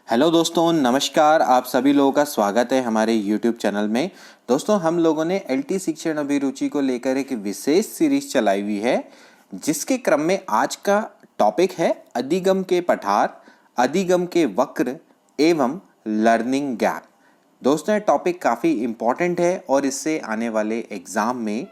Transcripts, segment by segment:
Hello दोस्तों, नमस्कार। आप सभी लोगों का स्वागत है हमारे यूट्यूब चैनल में। दोस्तों, हम लोगों ने एलटी शिक्षण अभिरुचि को लेकर एक विशेष सीरीज चलाई हुई है, जिसके क्रम में आज का टॉपिक है अधिगम के पठार, अधिगम के वक्र एवं लर्निंग गैप। दोस्तों, ये टॉपिक काफ़ी इम्पॉर्टेंट है और इससे आने वाले एग्ज़ाम में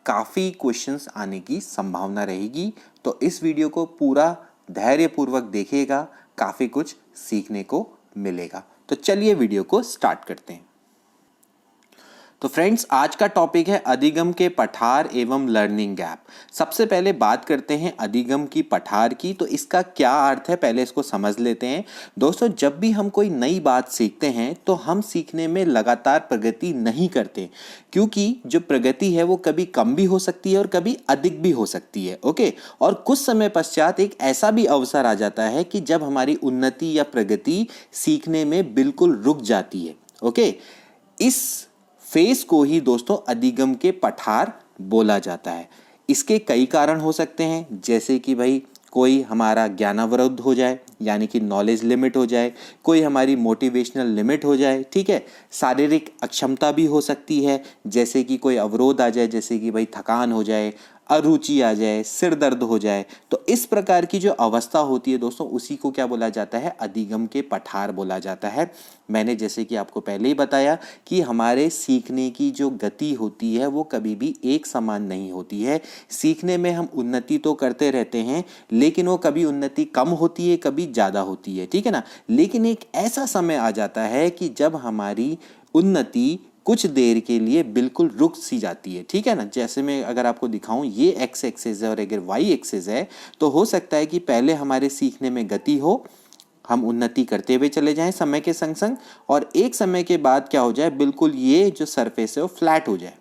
काफ़ी क्वेश्चंस आने की संभावना रहेगी। तो इस वीडियो को पूरा धैर्यपूर्वक देखिएगा, काफ़ी कुछ सीखने को मिलेगा। तो चलिए वीडियो को स्टार्ट करते हैं। तो फ्रेंड्स, आज का टॉपिक है अधिगम के पठार एवं लर्निंग गैप। सबसे पहले बात करते हैं अधिगम की पठार की। तो इसका क्या अर्थ है, पहले इसको समझ लेते हैं। दोस्तों, जब भी हम कोई नई बात सीखते हैं तो हम सीखने में लगातार प्रगति नहीं करते, क्योंकि जो प्रगति है वो कभी कम भी हो सकती है और कभी अधिक भी हो सकती है। ओके, और कुछ समय पश्चात एक ऐसा भी अवसर आ जाता है कि जब हमारी उन्नति या प्रगति सीखने में बिल्कुल रुक जाती है। ओके, इस फेज को ही दोस्तों अधिगम के पठार बोला जाता है। इसके कई कारण हो सकते हैं, जैसे कि भाई कोई हमारा ज्ञानावरोध हो जाए, यानी कि नॉलेज लिमिट हो जाए, कोई हमारी मोटिवेशनल लिमिट हो जाए, ठीक है। शारीरिक अक्षमता भी हो सकती है, जैसे कि कोई अवरोध आ जाए, जैसे कि भाई थकान हो जाए, अरुचि आ जाए, सिर दर्द हो जाए। तो इस प्रकार की जो अवस्था होती है दोस्तों, उसी को क्या बोला जाता है, अधिगम के पठार बोला जाता है। मैंने जैसे कि आपको पहले ही बताया कि हमारे सीखने की जो गति होती है वो कभी भी एक समान नहीं होती है। सीखने में हम उन्नति तो करते रहते हैं, लेकिन वो कभी उन्नति कम होती है, कभी ज़्यादा होती है, ठीक है ना। लेकिन एक ऐसा समय आ जाता है कि जब हमारी उन्नति कुछ देर के लिए बिल्कुल रुक सी जाती है, ठीक है ना। जैसे मैं अगर आपको दिखाऊं, ये एक्स एक्सिस है और अगर वाई एक्सिस है, तो हो सकता है कि पहले हमारे सीखने में गति हो, हम उन्नति करते हुए चले जाएं समय के संग संग, और एक समय के बाद क्या हो जाए, बिल्कुल ये जो सरफेस है वो फ्लैट हो जाए।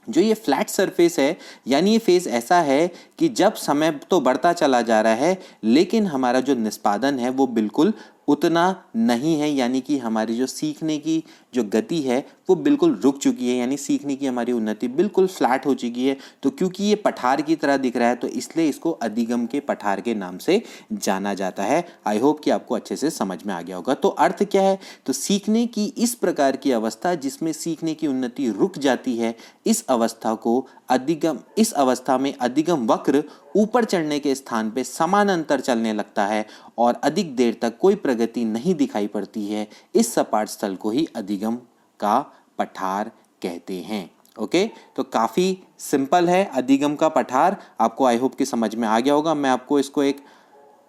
जो ये फ्लैट सरफेस है, यानी ये फेज ऐसा है कि जब समय तो बढ़ता चला जा रहा है, लेकिन हमारा जो निष्पादन है वो बिल्कुल उतना नहीं है, यानी कि हमारी जो सीखने की जो गति है वो बिल्कुल रुक चुकी है, यानी सीखने की हमारी उन्नति बिल्कुल फ्लैट हो चुकी है। तो क्योंकि ये पठार की तरह दिख रहा है, तो इसलिए इसको अधिगम के पठार के नाम से जाना जाता है। आई होप कि आपको अच्छे से समझ में आ गया होगा। तो अर्थ क्या है, तो सीखने की इस प्रकार की अवस्था जिसमें सीखने की उन्नति रुक जाती है, इस अवस्था को अधिगम, इस अवस्था में अधिगम वक्र ऊपर चढ़ने के स्थान पे समानांतर चलने लगता है और अधिक देर तक कोई प्रगति नहीं दिखाई पड़ती है। इस सपाट स्थल को ही अधिगम का पठार कहते हैं। ओके, तो काफ़ी सिंपल है अधिगम का पठार। आपको आई होप कि समझ में आ गया होगा। मैं आपको इसको एक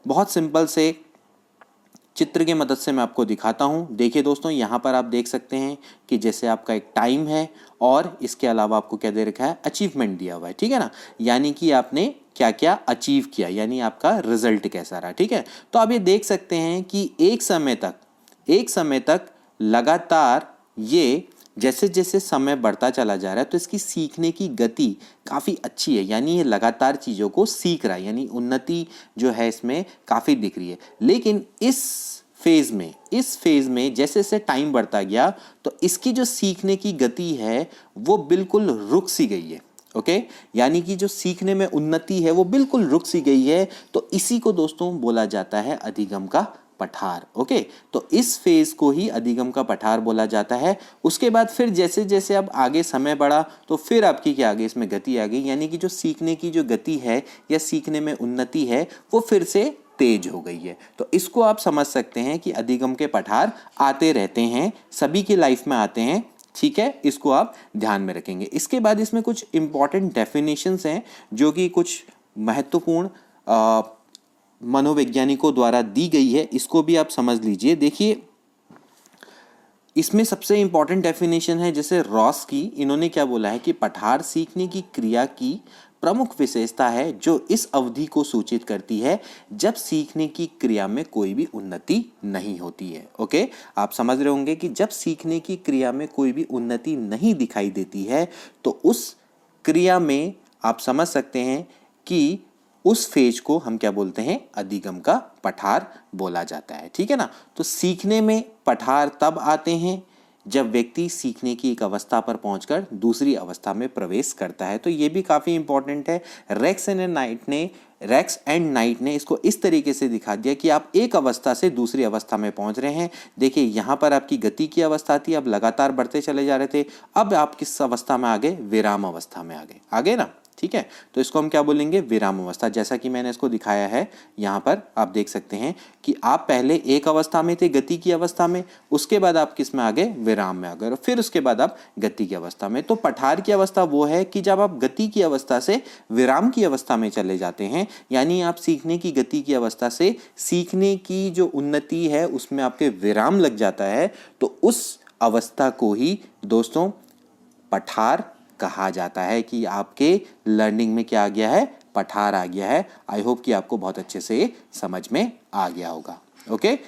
बहुत सिंपल से चित्र की मदद से मैं आपको दिखाता हूँ। देखिए दोस्तों, यहाँ पर आप देख सकते हैं कि जैसे आपका एक टाइम है और इसके अलावा आपको क्या दे रखा है, अचीवमेंट दिया हुआ है, ठीक है ना। यानी कि आपने क्या क्या अचीव किया, यानी आपका रिजल्ट कैसा रहा, ठीक है। तो आप ये देख सकते हैं कि एक समय तक लगातार ये जैसे जैसे समय बढ़ता चला जा रहा है, तो इसकी सीखने की गति काफ़ी अच्छी है, यानी ये लगातार चीज़ों को सीख रहा है, यानी उन्नति जो है इसमें काफ़ी दिख रही है। लेकिन इस फेज़ में जैसे जैसे टाइम बढ़ता गया, तो इसकी जो सीखने की गति है वो बिल्कुल रुक सी गई है। ओके, यानी कि जो सीखने में उन्नति है वो बिल्कुल रुक सी गई है। तो इसी को दोस्तों बोला जाता है अधिगम का पठार। ओके, तो इस फेज को ही अधिगम का पठार बोला जाता है। उसके बाद फिर जैसे जैसे अब आगे समय बढ़ा, तो फिर आपकी क्या आ गई, इसमें गति आ गई, यानी कि जो सीखने की जो गति है या सीखने में उन्नति है वो फिर से तेज हो गई है। तो इसको आप समझ सकते हैं कि अधिगम के पठार आते रहते हैं, सभी की लाइफ में आते हैं, ठीक है। इसको आप ध्यान में रखेंगे। इसके बाद इसमें कुछ इंपॉर्टेंट डेफिनेशंस हैं जो कि कुछ महत्वपूर्ण मनोवैज्ञानिकों द्वारा दी गई है, इसको भी आप समझ लीजिए। देखिए, इसमें सबसे इंपॉर्टेंट डेफिनेशन है जैसे रॉस की, इन्होंने क्या बोला है कि पठार सीखने की क्रिया की प्रमुख विशेषता है जो इस अवधि को सूचित करती है जब सीखने की क्रिया में कोई भी उन्नति नहीं होती है। ओके, आप समझ रहे होंगे कि जब सीखने की क्रिया में कोई भी उन्नति नहीं दिखाई देती है, तो उस क्रिया में आप समझ सकते हैं कि उस फेज को हम क्या बोलते हैं, अधिगम का पठार बोला जाता है, ठीक है ना। तो सीखने में पठार तब आते हैं जब व्यक्ति सीखने की एक अवस्था पर पहुंचकर दूसरी अवस्था में प्रवेश करता है। तो ये भी काफ़ी इंपॉर्टेंट है। रेक्स एंड नाइट ने रेक्स एंड नाइट ने इसको इस तरीके से दिखा दिया कि आप एक अवस्था से दूसरी अवस्था में पहुंच रहे हैं। देखिए यहाँ पर आपकी गति की अवस्था थी, अब लगातार बढ़ते चले जा रहे थे, अब आप किस अवस्था में आ गए, विराम अवस्था में आ गए ना। ठीक है, तो इसको हम क्या बोलेंगे, विराम अवस्था। जैसा कि मैंने इसको दिखाया है यहाँ पर आप देख सकते हैं कि आप पहले एक अवस्था में थे, गति की अवस्था में, उसके बाद आप किस में आ गए, विराम में आ गए, और फिर उसके बाद आप गति की अवस्था में। तो पठार की अवस्था वो है कि जब आप गति की अवस्था से विराम की अवस्था में चले जाते हैं, यानी आप सीखने की गति की अवस्था से सीखने की जो उन्नति है उसमें आपके विराम लग जाता है, तो उस अवस्था को ही दोस्तों पठार कहा जाता है कि आपके लर्निंग में क्या आ गया है, पठार आ गया है। आई होप कि आपको बहुत अच्छे से समझ में आ गया होगा। ओके,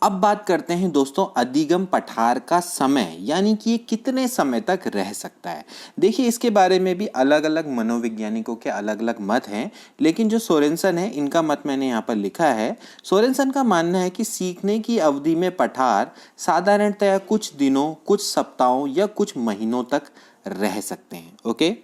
अब बात करते हैं दोस्तों अधिगम पठार का समय, यानी कि ये कितने समय तक रह सकता है। देखिए इसके बारे में भी अलग अलग मनोवैज्ञानिकों के अलग अलग मत हैं, लेकिन जो सोरेनसन है इनका मत मैंने यहाँ पर लिखा है। सोरेनसन का मानना है कि सीखने की अवधि में पठार साधारणतया कुछ दिनों, कुछ सप्ताहों या कुछ महीनों तक रह सकते हैं। ओके,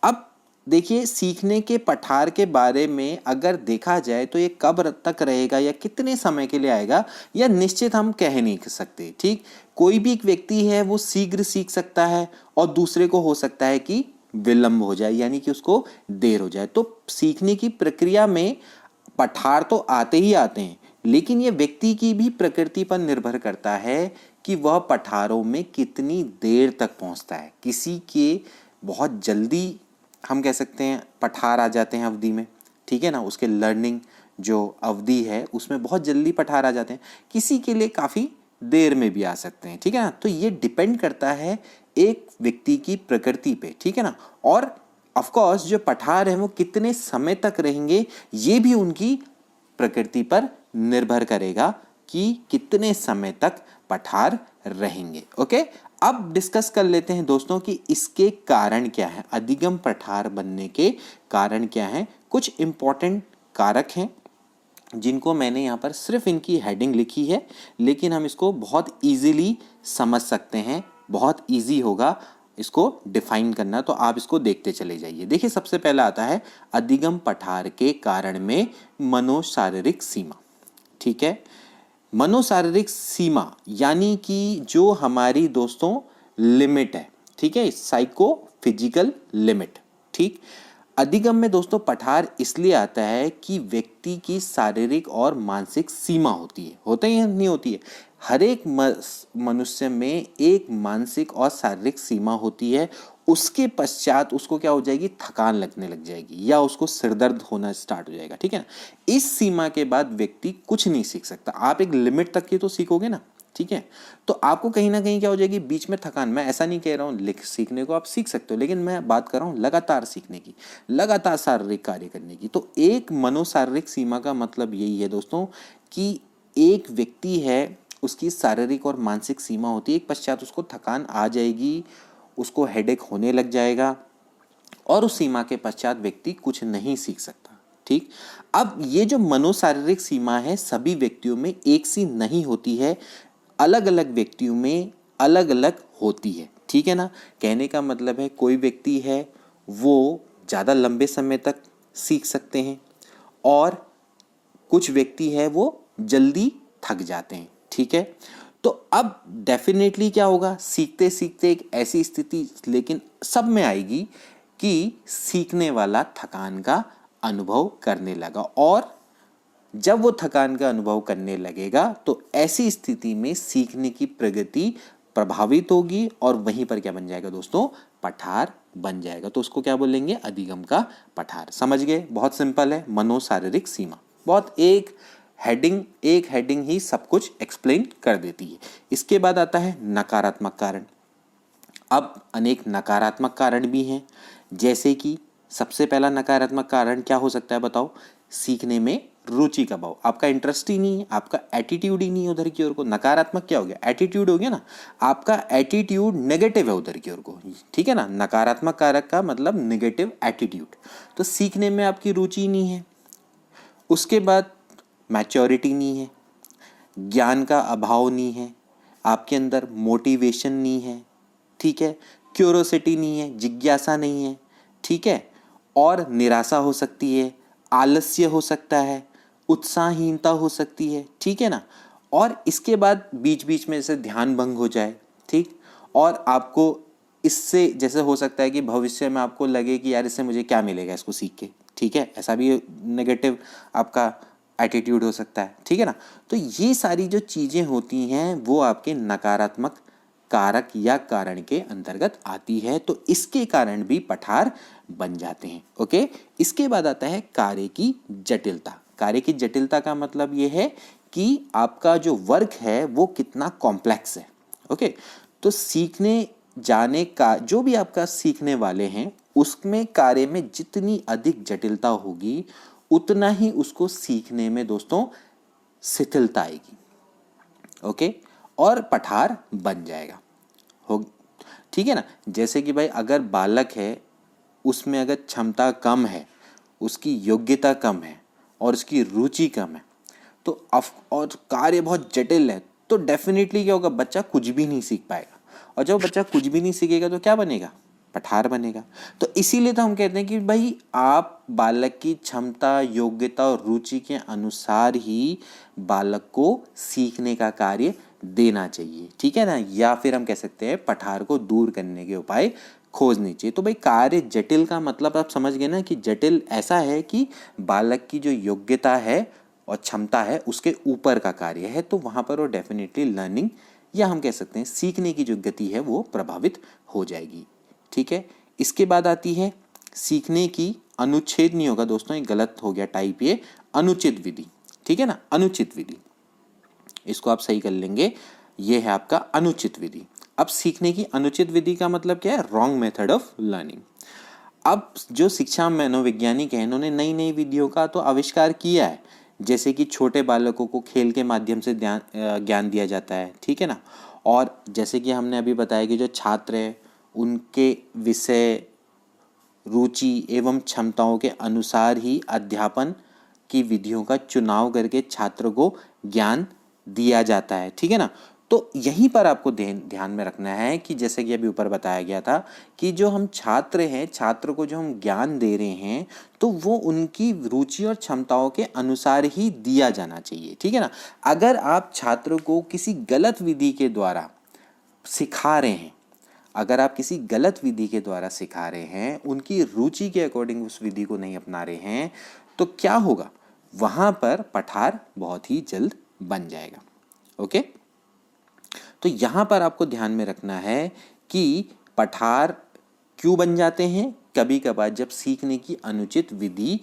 अब देखिए सीखने के पठार के बारे में अगर देखा जाए तो ये कब तक रहेगा या कितने समय के लिए आएगा या निश्चित हम कह नहीं सकते। ठीक, कोई भी एक व्यक्ति है वो शीघ्र सीख सकता है और दूसरे को हो सकता है कि विलंब हो जाए, यानी कि उसको देर हो जाए। तो सीखने की प्रक्रिया में पठार तो आते ही आते हैं, लेकिन ये व्यक्ति की भी प्रकृति पर निर्भर करता है कि वह पठारों में कितनी देर तक पहुंचता है। किसी के बहुत जल्दी हम कह सकते हैं पठार आ जाते हैं अवधि में, ठीक है ना, उसके लर्निंग जो अवधि है उसमें बहुत जल्दी पठार आ जाते हैं, किसी के लिए काफ़ी देर में भी आ सकते हैं। ठीक है ना, तो ये डिपेंड करता है एक व्यक्ति की प्रकृति पे। ठीक है ना, और ऑफ कोर्स जो पठार है वो कितने समय तक रहेंगे ये भी उनकी प्रकृति पर निर्भर करेगा कि कितने समय तक पठार रहेंगे। ओके, अब डिस्कस कर लेते हैं दोस्तों कि इसके कारण क्या है, अधिगम पठार बनने के कारण क्या हैं। कुछ इंपॉर्टेंट कारक हैं जिनको मैंने यहाँ पर सिर्फ इनकी हेडिंग लिखी है, लेकिन हम इसको बहुत इजीली समझ सकते हैं, बहुत इजी होगा इसको डिफाइन करना, तो आप इसको देखते चले जाइए। देखिए सबसे पहला आता है अधिगम पठार के कारण में मनोशारीरिक सीमा। ठीक है, मनोशारीरिक सीमा यानी कि जो हमारी दोस्तों लिमिट है, ठीक है, साइको फिजिकल लिमिट। ठीक, अधिगम में दोस्तों पठार इसलिए आता है कि व्यक्ति की शारीरिक और मानसिक सीमा होती है, होता ही नहीं होती है, हर एक मनुष्य में एक मानसिक और शारीरिक सीमा होती है। उसके पश्चात उसको क्या हो जाएगी, थकान लगने लग जाएगी या उसको सिरदर्द होना स्टार्ट हो जाएगा। ठीक है ना, इस सीमा के बाद व्यक्ति कुछ नहीं सीख सकता। आप एक लिमिट तक की तो सीखोगे ना, ठीक है, तो आपको कहीं ना कहीं क्या हो जाएगी, बीच में थकान। मैं ऐसा नहीं कह रहा हूँ सीखने को आप सीख सकते हो, लेकिन मैं बात कर रहा हूँ लगातार सीखने की, लगातार शारीरिक कार्य करने की। तो एक मनोशारीरिक सीमा का मतलब यही है दोस्तों कि एक व्यक्ति है, उसकी शारीरिक और मानसिक सीमा होती है, एक पश्चात उसको थकान आ जाएगी, उसको हेडेक होने लग जाएगा और उस सीमा के पश्चात व्यक्ति कुछ नहीं सीख सकता। ठीक, अब ये जो मनोशारीरिक सीमा है सभी व्यक्तियों में एक सी नहीं होती है, अलग अलग व्यक्तियों में अलग अलग होती है। ठीक है ना, कहने का मतलब है कोई व्यक्ति है वो ज़्यादा लंबे समय तक सीख सकते हैं और कुछ व्यक्ति है वो जल्दी थक जाते हैं। ठीक है, तो अब डेफिनेटली क्या होगा, सीखते सीखते एक ऐसी स्थिति लेकिन सब में आएगी कि सीखने वाला थकान का अनुभव करने लगा, और जब वो थकान का अनुभव करने लगेगा तो ऐसी स्थिति में सीखने की प्रगति प्रभावित होगी और वहीं पर क्या बन जाएगा दोस्तों, पठार बन जाएगा। तो उसको क्या बोलेंगे, अधिगम का पठार। समझ गए, बहुत सिंपल है, मनोशारीरिक सीमा। बहुत एक हेडिंग ही सब कुछ एक्सप्लेन कर देती है। इसके बाद आता है नकारात्मक कारण। अब अनेक नकारात्मक कारण भी हैं, जैसे कि सबसे पहला नकारात्मक कारण क्या हो सकता है बताओ, सीखने में रुचि का अभाव। आपका इंटरेस्ट ही नहीं है, आपका एटीट्यूड ही नहीं है उधर की ओर को। नकारात्मक क्या हो गया, एटीट्यूड हो गया ना, आपका एटीट्यूड नेगेटिव है उधर की ओर को। ठीक है ना, नकारात्मक कारक का मतलब नेगेटिव एटीट्यूड। तो सीखने में आपकी रुचि नहीं है। उसके बाद मैच्योरिटी नहीं है, ज्ञान का अभाव नहीं है, आपके अंदर मोटिवेशन नहीं है। ठीक है, क्यूरोसिटी नहीं है, जिज्ञासा नहीं है। ठीक है, और निराशा हो सकती है, आलस्य हो सकता है, उत्साहहीनता हो सकती है, ठीक है ना। और इसके बाद बीच बीच में जैसे ध्यान भंग हो जाए, ठीक, और आपको इससे जैसे हो सकता है कि भविष्य में आपको लगे कि यार इससे मुझे क्या मिलेगा इसको सीख के, ठीक है, ऐसा भी नेगेटिव आपका एटीट्यूड हो सकता है, ठीक है ना। तो ये सारी जो चीज़ें होती हैं वो आपके नकारात्मक कारक या कारण के अंतर्गत आती है, तो इसके कारण भी पठार बन जाते हैं। ओके, इसके बाद आता है कार्य की जटिलता। कार्य की जटिलता का मतलब ये है कि आपका जो वर्क है वो कितना कॉम्प्लेक्स है। ओके, तो सीखने जाने का जो भी आपका सीखने वाले हैं उसमें कार्य में जितनी अधिक जटिलता होगी उतना ही उसको सीखने में दोस्तों शिथिलता आएगी। ओके, और पठार बन जाएगा। हो, ठीक है ना। जैसे कि भाई अगर बालक है उसमें अगर क्षमता कम है, उसकी योग्यता कम है और उसकी रुचि कम है, तो और कार्य बहुत जटिल है, तो डेफिनेटली क्या होगा, बच्चा कुछ भी नहीं सीख पाएगा। और जब बच्चा कुछ भी नहीं सीखेगा तो क्या बनेगा, पठार बनेगा। तो इसीलिए तो हम कहते हैं कि भाई आप बालक की क्षमता, योग्यता और रुचि के अनुसार ही बालक को सीखने का कार्य देना चाहिए, ठीक है ना। या फिर हम कह सकते हैं पठार को दूर करने के उपाय खोजनी चाहिए। तो भाई कार्य जटिल का मतलब आप समझ गए ना कि जटिल ऐसा है कि बालक की जो योग्यता है और क्षमता है उसके ऊपर का कार्य है, तो वहाँ पर वो डेफिनेटली लर्निंग या हम कह सकते हैं सीखने की जो गति है वो प्रभावित हो जाएगी, ठीक है। इसके बाद आती है सीखने की अनुच्छेद, नहीं होगा दोस्तों, ये गलत हो गया टाइप, ये अनुचित विधि, ठीक है ना, अनुचित विधि, इसको आप सही कर लेंगे, ये है आपका अनुचित विधि। अब सीखने की अनुचित विधि का मतलब क्या है, रॉन्ग मेथड ऑफ लर्निंग। अब जो शिक्षा मनोवैज्ञानिक है इन्होंने नई नई विधियों का तो आविष्कार किया है, जैसे कि छोटे बालकों को खेल के माध्यम से ज्ञान दिया जाता है, ठीक है ना। और जैसे कि हमने अभी बताया कि जो छात्र हैं उनके विषय, रुचि एवं क्षमताओं के अनुसार ही अध्यापन की विधियों का चुनाव करके छात्र को ज्ञान दिया जाता है, ठीक है ना। तो यहीं पर आपको ध्यान में रखना है कि जैसे कि अभी ऊपर बताया गया था कि जो हम छात्र हैं, छात्र को जो हम ज्ञान दे रहे हैं तो वो उनकी रुचि और क्षमताओं के अनुसार ही दिया जाना चाहिए, ठीक है ना। अगर आप छात्र को किसी गलत विधि के द्वारा सिखा रहे हैं, अगर आप किसी गलत विधि के द्वारा सिखा रहे हैं, उनकी रुचि के अकॉर्डिंग उस विधि को नहीं अपना रहे हैं, तो क्या होगा, वहां पर पठार बहुत ही जल्द बन जाएगा। ओके, तो यहां पर आपको ध्यान में रखना है कि पठार क्यों बन जाते हैं, कभी कभार जब सीखने की अनुचित विधि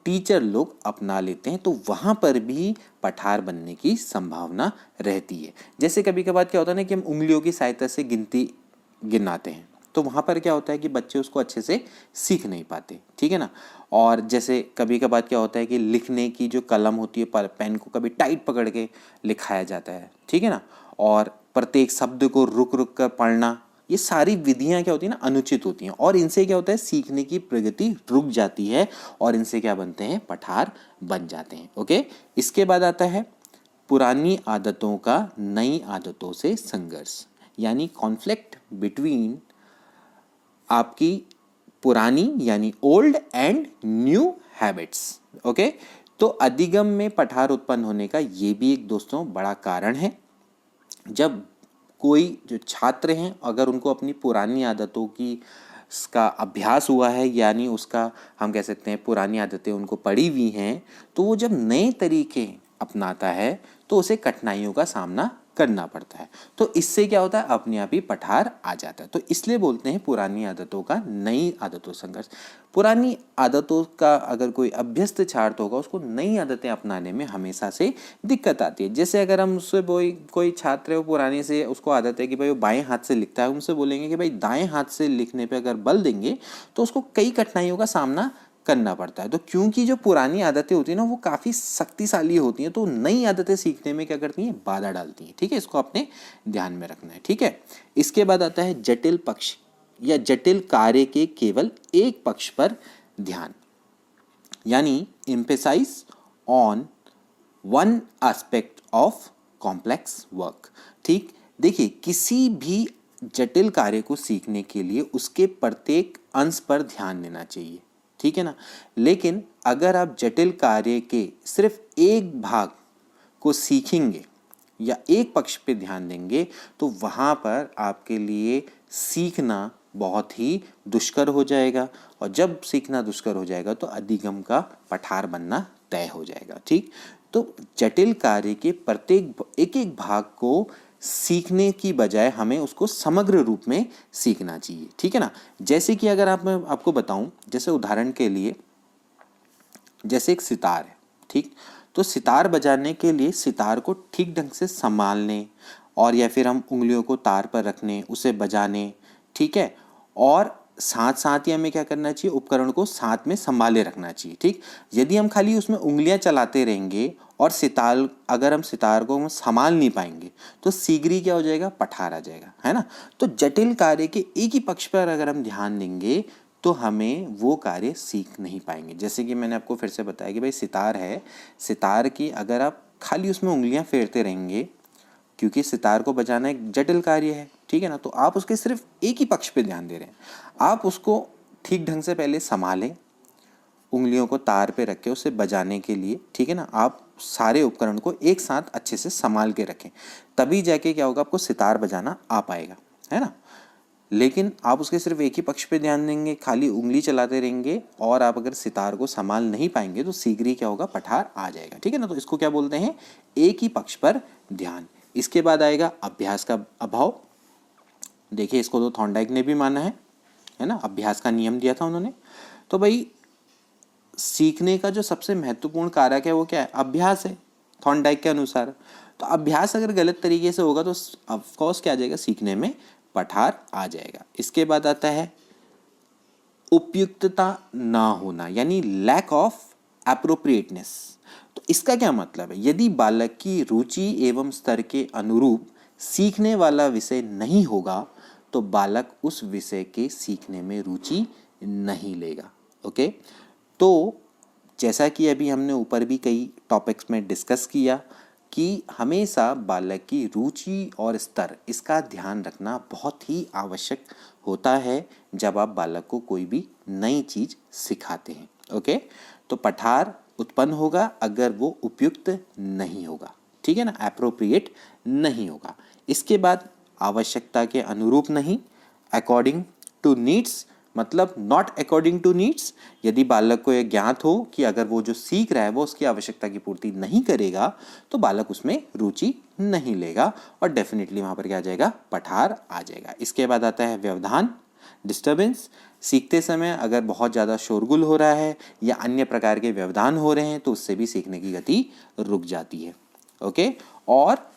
टीचर लोग अपना लेते हैं तो वहां पर भी पठार बनने की संभावना रहती है। जैसे कभी कभार क्या होता है ना कि हम उंगलियों की सहायता से गिनती गिनाते हैं, तो वहाँ पर क्या होता है कि बच्चे उसको अच्छे से सीख नहीं पाते, ठीक है ना। और जैसे कभी कभार क्या होता है कि लिखने की जो कलम होती है, पेन को कभी टाइट पकड़ के लिखाया जाता है, ठीक है ना, और प्रत्येक शब्द को रुक रुक कर पढ़ना, ये सारी विधियाँ क्या होती हैं ना, अनुचित होती हैं, और इनसे क्या होता है, सीखने की प्रगति रुक जाती है और इनसे क्या बनते हैं, पठार बन जाते हैं। ओके, इसके बाद आता है पुरानी आदतों का नई आदतों से संघर्ष, यानी कॉन्फ्लिक्ट बिटवीन आपकी पुरानी यानी old and new habits. Okay, तो अधिगम में पठार उत्पन्न होने का ये भी एक दोस्तों बड़ा कारण है। जब कोई जो छात्र हैं अगर उनको अपनी पुरानी आदतों की का अभ्यास हुआ है, यानी उसका हम कह सकते हैं पुरानी आदतें उनको पड़ी हुई हैं, तो वो जब नए तरीके अपनाता है तो उसे कठिनाइयों का सामना करना पड़ता है, तो इससे क्या होता है, अपने आप ही पठार आ जाता है। तो इसलिए बोलते हैं पुरानी आदतों का नई आदतों संघर्ष। पुरानी आदतों का अगर कोई अभ्यस्त छात्र होगा उसको नई आदतें अपनाने में हमेशा से दिक्कत आती है। जैसे अगर हम उससे कोई छात्र है वो पुराने से उसको आदत है कि भाई वो बाएं हाथ से लिखता है, उनसे बोलेंगे कि भाई दाएं हाथ से लिखने पर अगर बल देंगे तो उसको कई कठिनाइयों का सामना करना पड़ता है। तो क्योंकि जो पुरानी आदतें होती हैं ना वो काफ़ी शक्तिशाली होती हैं, तो नई आदतें सीखने में क्या करती हैं, बाधा डालती हैं, ठीक है, इसको आपने ध्यान में रखना है, ठीक है। इसके बाद आता है जटिल पक्ष या जटिल कार्य के केवल एक पक्ष पर ध्यान, यानी emphasise on one aspect of complex work. ठीक, देखिए किसी भी जटिल कार्य को सीखने के लिए उसके प्रत्येक अंश पर ध्यान देना चाहिए, ठीक है ना। लेकिन अगर आप जटिल कार्य के सिर्फ एक भाग को सीखेंगे या एक पक्ष पे ध्यान देंगे तो वहाँ पर आपके लिए सीखना बहुत ही दुष्कर हो जाएगा, और जब सीखना दुष्कर हो जाएगा तो अधिगम का पठार बनना तय हो जाएगा। ठीक, तो जटिल कार्य के प्रत्येक एक एक भाग को सीखने की बजाय हमें उसको समग्र रूप में सीखना चाहिए। ठीक है ना। जैसे कि अगर मैं आपको बताऊं, जैसे उदाहरण के लिए जैसे एक सितार है, ठीक, तो सितार बजाने के लिए सितार को ठीक ढंग से संभालने और या फिर हम उंगलियों को तार पर रखने, उसे बजाने, ठीक है, और साथ साथ ही हमें क्या करना चाहिए, उपकरण को साथ में संभाले रखना चाहिए। ठीक, यदि हम खाली उसमें उंगलियां चलाते रहेंगे और अगर हम सितार को संभाल नहीं पाएंगे तो सीगरी क्या हो जाएगा, पठार आ जाएगा, है ना। तो जटिल कार्य के एक ही पक्ष पर अगर हम ध्यान देंगे तो हमें वो कार्य सीख नहीं पाएंगे। जैसे कि मैंने आपको फिर से बताया कि भाई सितार है, सितार की अगर आप खाली उसमें उंगलियां फेरते रहेंगे, क्योंकि सितार को बजाना एक जटिल कार्य है, ठीक है ना, तो आप उसके सिर्फ एक ही पक्ष पे ध्यान दे रहे हैं। आप उसको ठीक ढंग से पहले संभालें, उंगलियों को तार पे रखें उसे बजाने के लिए, ठीक है ना। आप सारे उपकरण को एक साथ अच्छे से संभाल के रखें, तभी जाके क्या होगा, आपको सितार बजाना आ पाएगा, है ना। लेकिन आप उसके सिर्फ एक ही पक्ष पे ध्यान देंगे, खाली उंगली चलाते रहेंगे और आप अगर सितार को संभाल नहीं पाएंगे तो सीगरी क्या होगा, पठार आ जाएगा। ठीक है ना। तो इसको क्या बोलते हैं, एक ही पक्ष पर ध्यान। इसके बाद आएगा अभ्यास का अभाव। देखिए इसको तो थॉर्नडाइक ने भी माना है ना, अभ्यास का नियम दिया था उन्होंने। तो भाई सीखने का जो सबसे महत्वपूर्ण कारक है वो क्या है, अभ्यास है थॉर्नडाइक के अनुसार। तो अभ्यास अगर गलत तरीके से होगा तो ऑफकोर्स क्या आ जाएगा, सीखने में पठार आ जाएगा। इसके बाद आता है उपयुक्तता ना होना, यानी लैक ऑफ एप्रोप्रिएटनेस। तो इसका क्या मतलब है, यदि बालक की रुचि एवं स्तर के अनुरूप सीखने वाला विषय नहीं होगा तो बालक उस विषय के सीखने में रुचि नहीं लेगा। ओके, तो जैसा कि अभी हमने ऊपर भी कई टॉपिक्स में डिस्कस किया कि हमेशा बालक की रुचि और स्तर, इसका ध्यान रखना बहुत ही आवश्यक होता है जब आप बालक को कोई भी नई चीज़ सिखाते हैं। ओके, तो पठार उत्पन्न होगा अगर वो उपयुक्त नहीं होगा, ठीक है ना, एप्रोप्रिएट नहीं होगा। इसके बाद आवश्यकता के अनुरूप नहीं, अकॉर्डिंग टू नीड्स, मतलब नॉट अकॉर्डिंग टू नीड्स। यदि बालक को यह ज्ञात हो कि अगर वो जो सीख रहा है वो उसकी आवश्यकता की पूर्ति नहीं करेगा तो बालक उसमें रुचि नहीं लेगा और डेफिनेटली वहाँ पर क्या आ जाएगा, पठार आ जाएगा। इसके बाद आता है व्यवधान, डिस्टर्बेंस। सीखते समय अगर बहुत ज़्यादा शोरगुल हो रहा है या अन्य प्रकार के व्यवधान हो रहे हैं तो उससे भी सीखने की गति रुक जाती है। ओके, और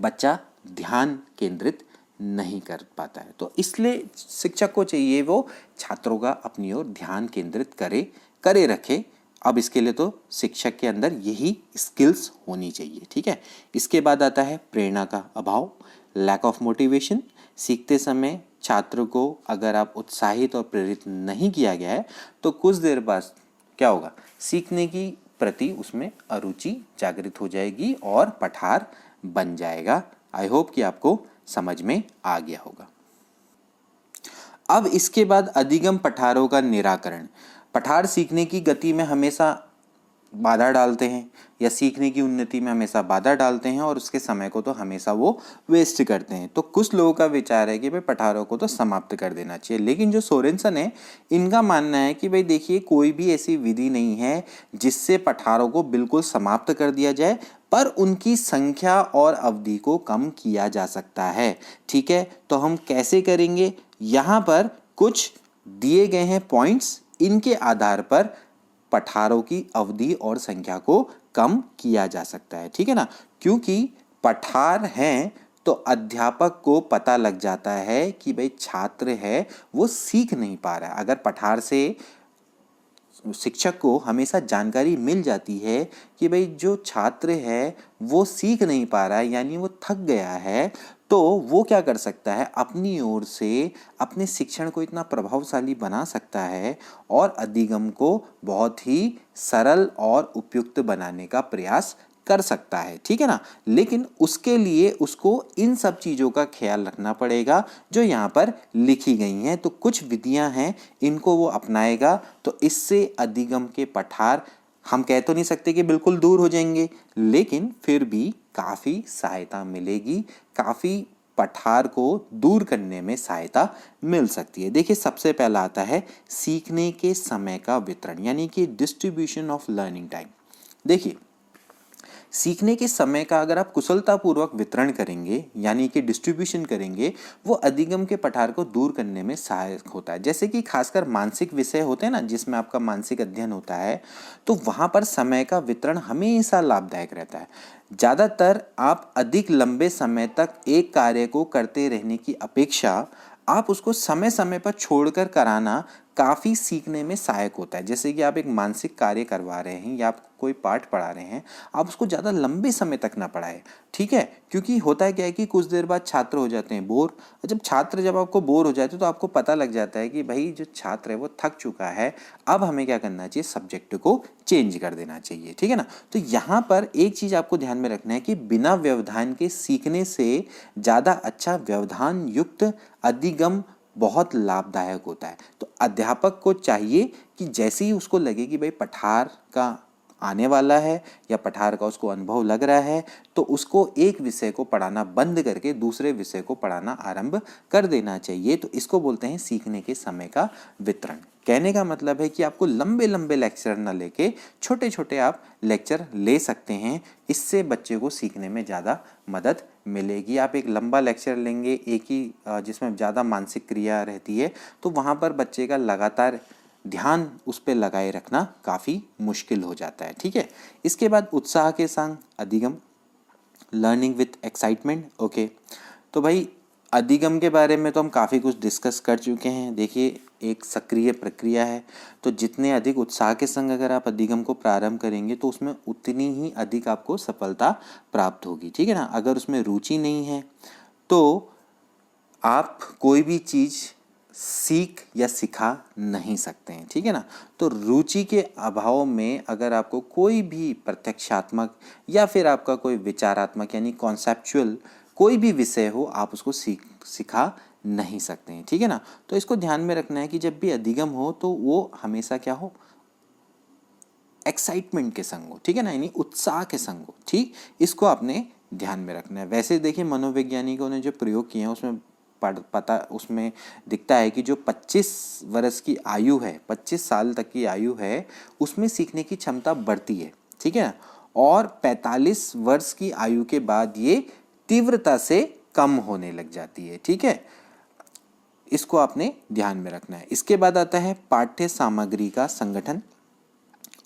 बच्चा ध्यान केंद्रित नहीं कर पाता है। तो इसलिए शिक्षक को चाहिए वो छात्रों का अपनी ओर ध्यान केंद्रित करे रखे। अब इसके लिए तो शिक्षक के अंदर यही स्किल्स होनी चाहिए, ठीक है। इसके बाद आता है प्रेरणा का अभाव, लैक ऑफ मोटिवेशन। सीखते समय छात्र को अगर आप उत्साहित और प्रेरित नहीं किया गया है तो कुछ देर बाद क्या होगा, सीखने की प्रति उसमें अरुचि जागृत हो जाएगी और पठार बन जाएगा। आई होप कि आपको समझ में आ गया होगा। अब इसके बाद अधिगम पठारों का निराकरण। पठार सीखने की गति में हमेशा बाधा डालते हैं या सीखने की उन्नति में हमेशा बाधा डालते हैं और उसके समय को तो हमेशा वो वेस्ट करते हैं। तो कुछ लोगों का विचार है कि भाई पठारों को तो समाप्त कर देना चाहिए, लेकिन जो सोरेनसन है इनका मानना है कि भाई देखिए कोई भी ऐसी विधि नहीं है जिससे पठारों को बिल्कुल समाप्त कर दिया जाए, पर उनकी संख्या और अवधि को कम किया जा सकता है। ठीक है, तो हम कैसे करेंगे, यहाँ पर कुछ दिए गए हैं पॉइंट्स, इनके आधार पर पठारों की अवधि और संख्या को कम किया जा सकता है। ठीक है ना, क्योंकि पठार हैं तो अध्यापक को पता लग जाता है कि भाई छात्र है वो सीख नहीं पा रहा है। अगर पठार से शिक्षक को हमेशा जानकारी मिल जाती है कि भाई जो छात्र है वो सीख नहीं पा रहा है, यानी वो थक गया है, तो वो क्या कर सकता है, अपनी ओर से अपने शिक्षण को इतना प्रभावशाली बना सकता है और अधिगम को बहुत ही सरल और उपयुक्त बनाने का प्रयास कर सकता है, ठीक है ना। लेकिन उसके लिए उसको इन सब चीज़ों का ख्याल रखना पड़ेगा जो यहाँ पर लिखी गई हैं। तो कुछ विधियाँ हैं, इनको वो अपनाएगा तो इससे अधिगम के पठार, हम कह तो नहीं सकते कि बिल्कुल दूर हो जाएंगे, लेकिन फिर भी काफ़ी सहायता मिलेगी, काफ़ी पठार को दूर करने में सहायता मिल सकती है। देखिए सबसे पहला आता है सीखने के समय का वितरण, यानी कि डिस्ट्रीब्यूशन ऑफ लर्निंग टाइम। देखिए सीखने के समय का अगर आप कुशलतापूर्वक वितरण करेंगे, यानी कि डिस्ट्रीब्यूशन करेंगे, वो अधिगम के पठार को दूर करने में सहायक होता है। जैसे कि खासकर मानसिक विषय होते हैं ना, जिसमें आपका मानसिक अध्ययन होता है, तो वहाँ पर समय का वितरण हमेशा लाभदायक रहता है। ज़्यादातर आप अधिक लंबे समय तक एक कार्य को करते रहने की अपेक्षा आप उसको समय समय पर छोड़कर कराना काफ़ी सीखने में सहायक होता है। जैसे कि आप एक मानसिक कार्य करवा रहे हैं या आप कोई पाठ पढ़ा रहे हैं, आप उसको ज़्यादा लंबे समय तक ना पढ़ाएं, ठीक है। क्योंकि होता क्या है कि कुछ देर बाद छात्र हो जाते हैं बोर। जब आपको बोर हो जाते हैं तो आपको पता लग जाता है कि भाई जो छात्र है वो थक चुका है, अब हमें क्या करना चाहिए, सब्जेक्ट को चेंज कर देना चाहिए, ठीक है ना। तो यहाँ पर एक चीज़ आपको ध्यान में रखना है कि बिना व्यवधान के सीखने से ज़्यादा अच्छा व्यवधान युक्त अधिगम बहुत लाभदायक होता है। तो अध्यापक को चाहिए कि जैसे ही उसको लगे कि भाई पठार का आने वाला है या पठार का उसको अनुभव लग रहा है, तो उसको एक विषय को पढ़ाना बंद करके दूसरे विषय को पढ़ाना आरंभ कर देना चाहिए। तो इसको बोलते हैं सीखने के समय का वितरण। कहने का मतलब है कि आपको लंबे लंबे लेक्चर ना लेके छोटे छोटे आप लेक्चर ले सकते हैं, इससे बच्चे को सीखने में ज़्यादा मदद मिलेगी। आप एक लंबा लेक्चर लेंगे एक ही जिसमें ज़्यादा मानसिक क्रिया रहती है, तो वहाँ पर बच्चे का लगातार ध्यान उस पर लगाए रखना काफ़ी मुश्किल हो जाता है, ठीक है। इसके बाद उत्साह के संग अधिगम, लर्निंग विथ एक्साइटमेंट। ओके, तो भाई अधिगम के बारे में तो हम काफ़ी कुछ डिस्कस कर चुके हैं। देखिए एक सक्रिय प्रक्रिया है, तो जितने अधिक उत्साह के संग अगर आप अधिगम को प्रारंभ करेंगे तो उसमें उतनी ही अधिक आपको सफलता प्राप्त होगी, ठीक है ना। अगर उसमें रुचि नहीं है तो आप कोई भी चीज़ सीख या सिखा नहीं सकते हैं, ठीक है ना। तो रुचि के अभाव में अगर आपको कोई भी प्रत्यक्षात्मक या फिर आपका कोई विचारात्मक यानी कॉन्सेप्चुअल कोई भी विषय हो, आप उसको सिखा नहीं सकते हैं, ठीक है ना। तो इसको ध्यान में रखना है कि जब भी अधिगम हो तो वो हमेशा क्या हो, एक्साइटमेंट के संग हो, ठीक है ना, यानी उत्साह के संग हो, ठीक। इसको आपने ध्यान में रखना है। वैसे देखिए मनोवैज्ञानिकों ने जो प्रयोग किए हैं उसमें दिखता है कि जो 25 वर्ष की आयु है, 25 साल तक की आयु है, उसमें सीखने की क्षमता बढ़ती है, ठीक है। और 45 वर्ष की आयु के बाद ये तीव्रता से कम होने लग जाती है, ठीक है। इसको आपने ध्यान में रखना है। इसके बाद आता है पाठ्य सामग्री का संगठन,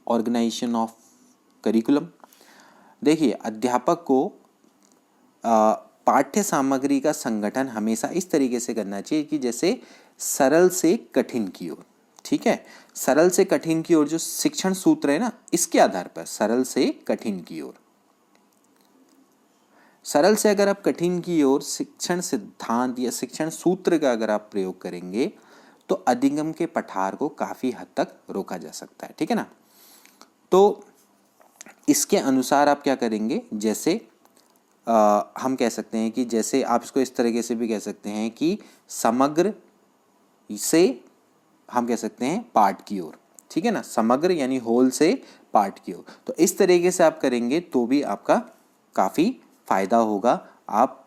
ऑर्गेनाइजेशन ऑफ करिकुलम। देखिए अध्यापक को पाठ्य सामग्री का संगठन हमेशा इस तरीके से करना चाहिए कि जैसे सरल से कठिन की ओर, ठीक है। सरल से कठिन की ओर जो शिक्षण सूत्र है ना, इसके आधार पर सरल से कठिन की ओर, सरल से अगर आप कठिन की ओर शिक्षण सिद्धांत या शिक्षण सूत्र का अगर आप प्रयोग करेंगे तो अधिगम के पठार को काफी हद तक रोका जा सकता है, ठीक है ना। तो इसके अनुसार आप क्या करेंगे, जैसे हम कह सकते हैं कि जैसे आप इसको इस तरीके से भी कह सकते हैं कि समग्र से हम कह सकते हैं पाठ की ओर, ठीक है ना। समग्र यानी होल से पाठ की ओर, तो इस तरीके से आप करेंगे तो भी आपका काफ़ी फायदा होगा। आप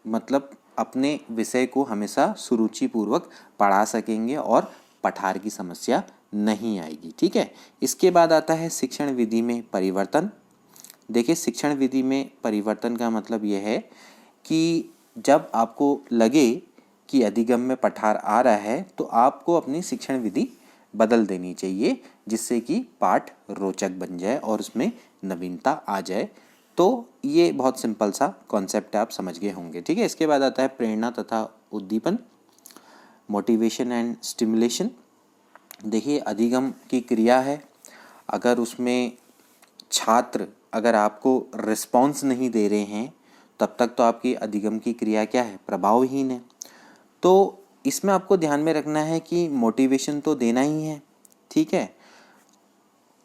मतलब अपने विषय को हमेशा सुरुचिपूर्वक पढ़ा सकेंगे और पठार की समस्या नहीं आएगी, ठीक है। इसके बाद आता है शिक्षण विधि में परिवर्तन। देखिए शिक्षण विधि में परिवर्तन का मतलब यह है कि जब आपको लगे कि अधिगम में पठार आ रहा है तो आपको अपनी शिक्षण विधि बदल देनी चाहिए, जिससे कि पाठ रोचक बन जाए और उसमें नवीनता आ जाए। तो ये बहुत सिंपल सा कॉन्सेप्ट आप समझ गए होंगे, ठीक है। इसके बाद आता है प्रेरणा तथा उद्दीपन, मोटिवेशन एंड स्टिमुलेशन। देखिए अधिगम की क्रिया है, अगर उसमें छात्र अगर आपको रिस्पॉन्स नहीं दे रहे हैं तब तक तो आपकी अधिगम की क्रिया क्या है, प्रभावहीन है। तो इसमें आपको ध्यान में रखना है कि मोटिवेशन तो देना ही है, ठीक है।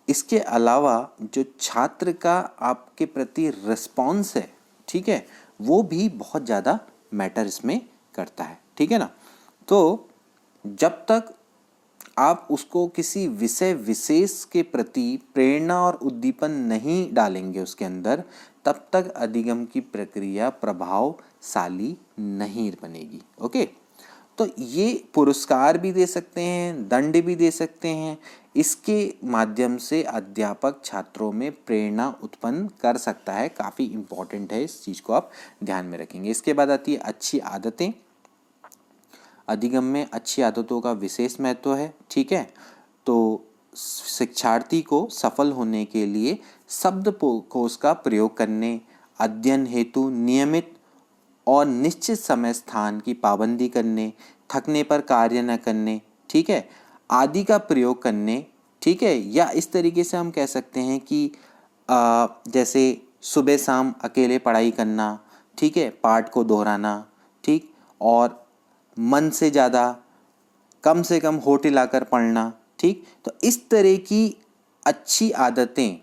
इसके अलावा जो छात्र का आपके प्रति रिस्पॉन्स है, ठीक है, वो भी बहुत ज़्यादा मैटर इसमें करता है, ठीक है ना। तो जब तक आप उसको किसी विषय विशेष के प्रति प्रेरणा और उद्दीपन नहीं डालेंगे उसके अंदर, तब तक अधिगम की प्रक्रिया प्रभावशाली नहीं बनेगी। ओके, तो ये पुरस्कार भी दे सकते हैं, दंड भी दे सकते हैं। इसके माध्यम से अध्यापक छात्रों में प्रेरणा उत्पन्न कर सकता है। काफ़ी इम्पॉर्टेंट है, इस चीज़ को आप ध्यान में रखेंगे। इसके बाद आती है अच्छी आदतें। अधिगम में अच्छी आदतों का विशेष महत्व है, ठीक है। तो शिक्षार्थी को सफल होने के लिए शब्दकोश का प्रयोग करने, अध्ययन हेतु नियमित और निश्चित समय स्थान की पाबंदी करने, थकने पर कार्य न करने, ठीक है, आदि का प्रयोग करने, ठीक है। या इस तरीके से हम कह सकते हैं कि जैसे सुबह शाम अकेले पढ़ाई करना, ठीक है, पाठ को दोहराना, ठीक, और मन से ज़्यादा कम से कम होठ हिलाकर पढ़ना, ठीक। तो इस तरह की अच्छी आदतें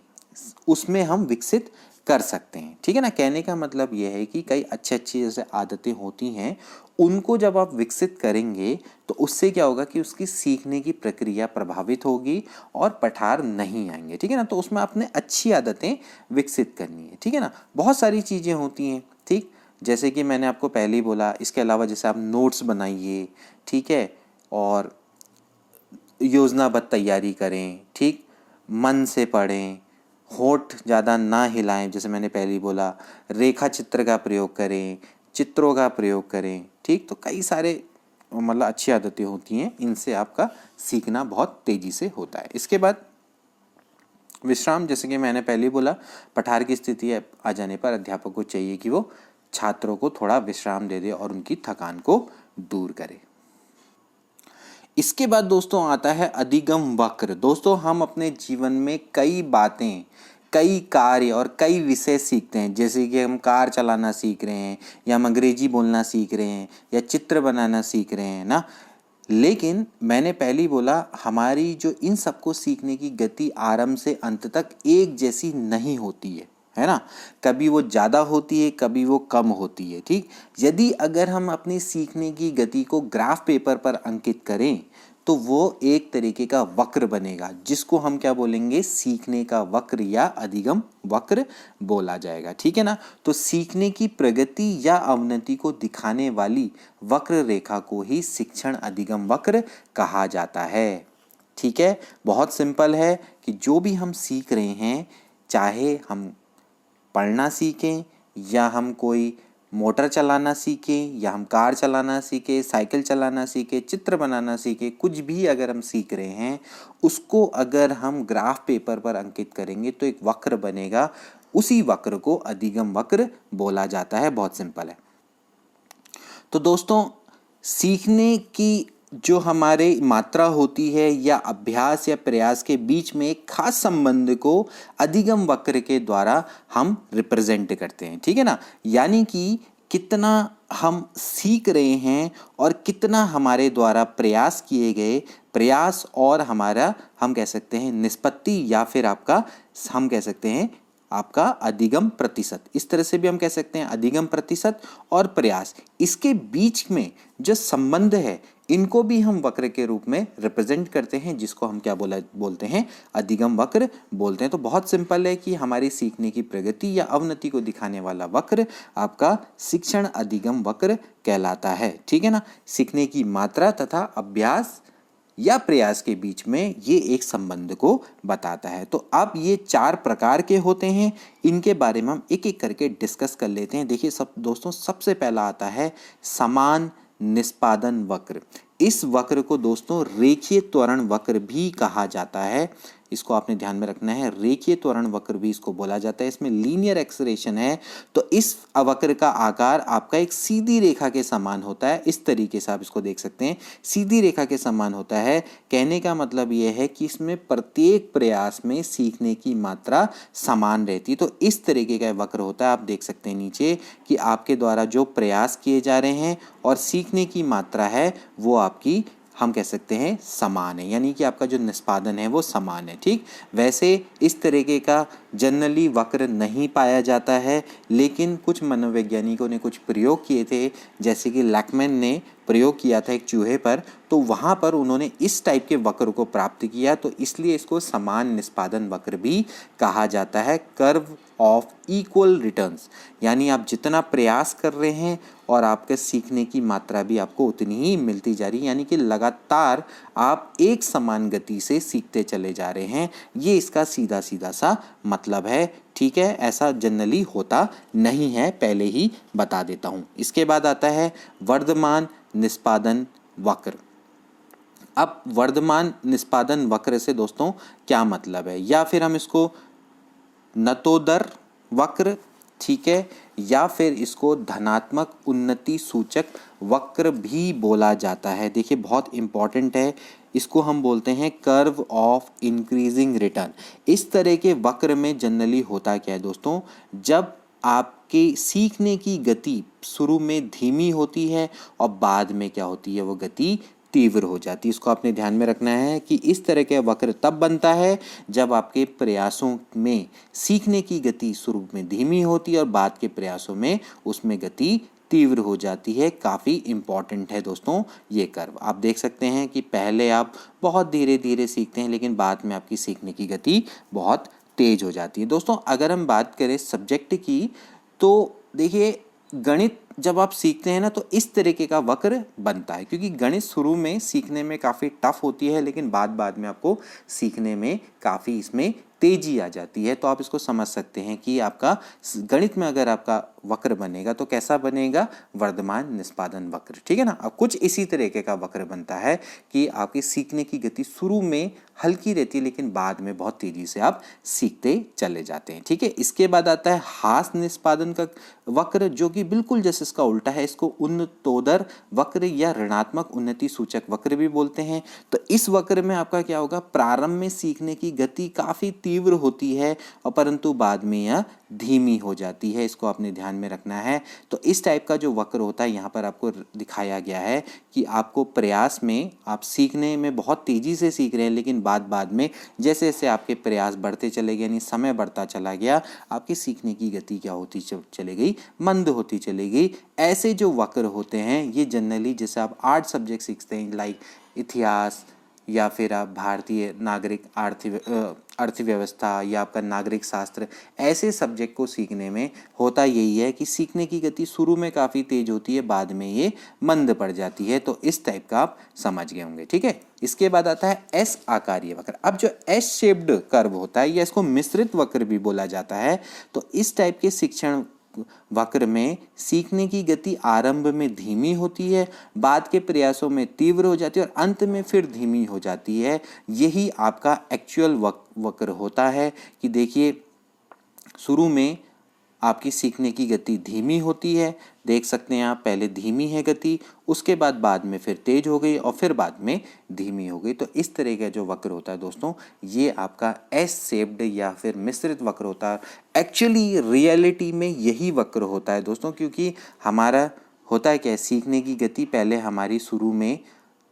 उसमें हम विकसित कर सकते हैं, ठीक है ना। कहने का मतलब यह है कि कई अच्छी जैसे आदतें होती हैं, उनको जब आप विकसित करेंगे तो उससे क्या होगा कि उसकी सीखने की प्रक्रिया प्रभावित होगी और पठार नहीं आएंगे, ठीक है ना। तो उसमें आपने अच्छी आदतें विकसित करनी है, ठीक है ना। बहुत सारी चीज़ें होती हैं, ठीक, जैसे कि मैंने आपको पहले ही बोला। इसके अलावा जैसे आप नोट्स बनाइए, ठीक है, और योजनाबद्ध तैयारी करें, ठीक, मन से पढ़ें, होठ ज़्यादा ना हिलाएं, जैसे मैंने पहले ही बोला। रेखा चित्र का प्रयोग करें, चित्रों का प्रयोग करें, ठीक। तो कई सारे मतलब अच्छी आदतें होती हैं, इनसे आपका सीखना बहुत तेज़ी से होता है। इसके बाद विश्राम, जैसे कि मैंने पहले ही बोला, पठार की स्थिति आ जाने पर अध्यापक को चाहिए कि वो छात्रों को थोड़ा विश्राम दे दे और उनकी थकान को दूर करे। इसके बाद दोस्तों आता है अधिगम वक्र। दोस्तों, हम अपने जीवन में कई बातें, कई कार्य और कई विषय सीखते हैं। जैसे कि हम कार चलाना सीख रहे हैं, या हम अंग्रेजी बोलना सीख रहे हैं, या चित्र बनाना सीख रहे हैं ना। लेकिन मैंने पहले ही बोला, हमारी जो इन सबको सीखने की गति आरंभ से अंत तक एक जैसी नहीं होती है ना। कभी वो ज़्यादा होती है, कभी वो कम होती है, ठीक। यदि अगर हम अपनी सीखने की गति को ग्राफ पेपर पर अंकित करें तो वो एक तरीके का वक्र बनेगा, जिसको हम क्या बोलेंगे, सीखने का वक्र या अधिगम वक्र बोला जाएगा, ठीक है ना। तो सीखने की प्रगति या अवनति को दिखाने वाली वक्र रेखा को ही शिक्षण अधिगम वक्र कहा जाता है, ठीक है। बहुत सिंपल है कि जो भी हम सीख रहे हैं, चाहे हम पढ़ना सीखें, या हम कोई मोटर चलाना सीखें, या हम कार चलाना सीखें, साइकिल चलाना सीखें, चित्र बनाना सीखें, कुछ भी अगर हम सीख रहे हैं, उसको अगर हम ग्राफ पेपर पर अंकित करेंगे तो एक वक्र बनेगा। उसी वक्र को अधिगम वक्र बोला जाता है। बहुत सिंपल है। तो दोस्तों, सीखने की जो हमारे मात्रा होती है या अभ्यास या प्रयास के बीच में एक खास संबंध को अधिगम वक्र के द्वारा हम रिप्रेजेंट करते हैं, ठीक है ना। यानी कि कितना हम सीख रहे हैं और कितना हमारे द्वारा प्रयास किए गए प्रयास, और हमारा हम कह सकते हैं निष्पत्ति, या फिर आपका हम कह सकते हैं आपका अधिगम प्रतिशत। इस तरह से भी हम कह सकते हैं अधिगम प्रतिशत और प्रयास, इसके बीच में जो संबंध है, इनको भी हम वक्र के रूप में रिप्रेजेंट करते हैं, जिसको हम क्या बोलते हैं, अधिगम वक्र बोलते हैं। तो बहुत सिंपल है कि हमारी सीखने की प्रगति या अवनति को दिखाने वाला वक्र आपका शिक्षण अधिगम वक्र कहलाता है, ठीक है ना। सीखने की मात्रा तथा अभ्यास या प्रयास के बीच में ये एक संबंध को बताता है। तो अब ये 4 प्रकार के होते हैं, इनके बारे में हम एक एक करके डिस्कस कर लेते हैं। देखिए दोस्तों, सबसे पहला आता है समान निष्पादन वक्र। इस वक्र को दोस्तों रेखीय त्वरण वक्र भी कहा जाता है। इसको आपने ध्यान में रखना है, रेखीय त्वरण वक्र भी इसको बोला जाता है। इसमें लीनियर एक्सेलरेशन है, तो इस वक्र का आकार आपका एक सीधी रेखा के समान होता है। इस तरीके से आप इसको देख सकते हैं, सीधी रेखा के समान होता है। कहने का मतलब यह है कि इसमें प्रत्येक प्रयास में सीखने की मात्रा समान रहती है। तो इस तरीके का वक्र होता है। आप देख सकते हैं नीचे कि आपके द्वारा जो प्रयास किए जा रहे हैं और सीखने की मात्रा है वो आपकी हम कह सकते हैं समान है, यानी कि आपका जो निष्पादन है वो समान है। ठीक, वैसे इस तरीके का जनरली वक्र नहीं पाया जाता है, लेकिन कुछ मनोवैज्ञानिकों ने कुछ प्रयोग किए थे, जैसे कि लैकमैन ने प्रयोग किया था एक चूहे पर, तो वहाँ पर उन्होंने इस टाइप के वक्र को प्राप्त किया, तो इसलिए इसको समान निष्पादन वक्र भी कहा जाता है। कर्व ऑफ इक्वल रिटर्न्स, यानी आप जितना प्रयास कर रहे हैं और आपके सीखने की मात्रा भी आपको उतनी ही मिलती जा रही है, यानी कि लगातार आप एक समान गति से सीखते चले जा रहे हैं। ये इसका सीधा सीधा सा मतलब है। ठीक है, ऐसा जनरली होता नहीं है, पहले ही बता देता हूँ। इसके बाद आता है वर्धमान निष्पादन वक्र। अब वर्धमान निष्पादन वक्र से दोस्तों क्या मतलब है, या फिर हम इसको नतोदर वक्र, ठीक है, या फिर इसको धनात्मक उन्नति सूचक वक्र भी बोला जाता है। देखिए बहुत इंपॉर्टेंट है, इसको हम बोलते हैं कर्व ऑफ इंक्रीजिंग रिटर्न। इस तरह के वक्र में जनरली होता क्या है दोस्तों, जब आपके सीखने की गति शुरू में धीमी होती है और बाद में क्या होती है, वो गति तीव्र हो जाती है। इसको आपने ध्यान में रखना है कि इस तरह के वक्र तब बनता है जब आपके प्रयासों में सीखने की गति शुरू में धीमी होती है और बाद के प्रयासों में उसमें गति तीव्र हो जाती है। काफ़ी इम्पॉर्टेंट है दोस्तों ये कर्व। आप देख सकते हैं कि पहले आप बहुत धीरे धीरे सीखते हैं, लेकिन बाद में आपकी सीखने की गति बहुत तेज हो जाती है। दोस्तों अगर हम बात करें सब्जेक्ट की, तो देखिए गणित जब आप सीखते हैं ना, तो इस तरीके का वक्र बनता है, क्योंकि गणित शुरू में सीखने में काफ़ी टफ होती है, लेकिन बाद में आपको सीखने में काफ़ी इसमें तेजी आ जाती है। तो आप इसको समझ सकते हैं कि आपका गणित में अगर आपका वक्र बनेगा तो कैसा बनेगा, वर्धमान निष्पादन वक्र। ठीक है ना। अब कुछ इसी तरीके का वक्र बनता है कि आपकी सीखने की गति शुरू में हल्की रहती है, लेकिन बाद में बहुत तेजी से आप सीखते चले जाते हैं। ठीक है, इसके बाद आता है हास निष्पादन का वक्र, जो कि बिल्कुल जैसे इसका उल्टा है। इसको उन्नतोदर वक्र या ऋणात्मक उन्नति सूचक वक्र भी बोलते हैं। तो इस वक्र में आपका क्या होगा, प्रारंभ में सीखने की गति काफ़ी तीव्र होती है और परंतु बाद में यह धीमी हो जाती है। इसको आपने ध्यान में रखना है। तो इस टाइप का जो वक्र होता है यहाँ पर आपको दिखाया गया है कि आपको प्रयास में आप सीखने में बहुत तेज़ी से सीख रहे हैं, लेकिन बाद में जैसे जैसे आपके प्रयास बढ़ते चले गए, यानी समय बढ़ता चला गया, आपकी सीखने की गति क्या होती चली गई, मंद होती चली गई। ऐसे जो वक्र होते हैं ये जनरली, जैसे आप 8 सब्जेक्ट सीखते हैं लाइक इतिहास, या फिर आप भारतीय नागरिक अर्थव्यवस्था या आपका नागरिक शास्त्र, ऐसे सब्जेक्ट को सीखने में होता यही है कि सीखने की गति शुरू में काफ़ी तेज होती है, बाद में ये मंद पड़ जाती है। तो इस टाइप का आप समझ गए होंगे। ठीक है, इसके बाद आता है एस आकारीय वक्र। अब जो एस शेप्ड कर्व होता है या इसको मिश्रित वक्र भी बोला जाता है, तो इस टाइप के शिक्षण वक्र में सीखने की गति आरंभ में धीमी होती है, बाद के प्रयासों में तीव्र हो जाती है और अंत में फिर धीमी हो जाती है। यही आपका एक्चुअल वक्र होता है कि देखिए शुरू में आपकी सीखने की गति धीमी होती है, देख सकते हैं आप, पहले धीमी है गति, उसके बाद में फिर तेज हो गई और फिर बाद में धीमी हो गई। तो इस तरह का जो वक्र होता है दोस्तों, ये आपका एस शेप्ड या फिर मिश्रित वक्र होता है। एक्चुअली रियलिटी में यही वक्र होता है दोस्तों, क्योंकि हमारा होता है क्या, सीखने की गति पहले हमारी शुरू में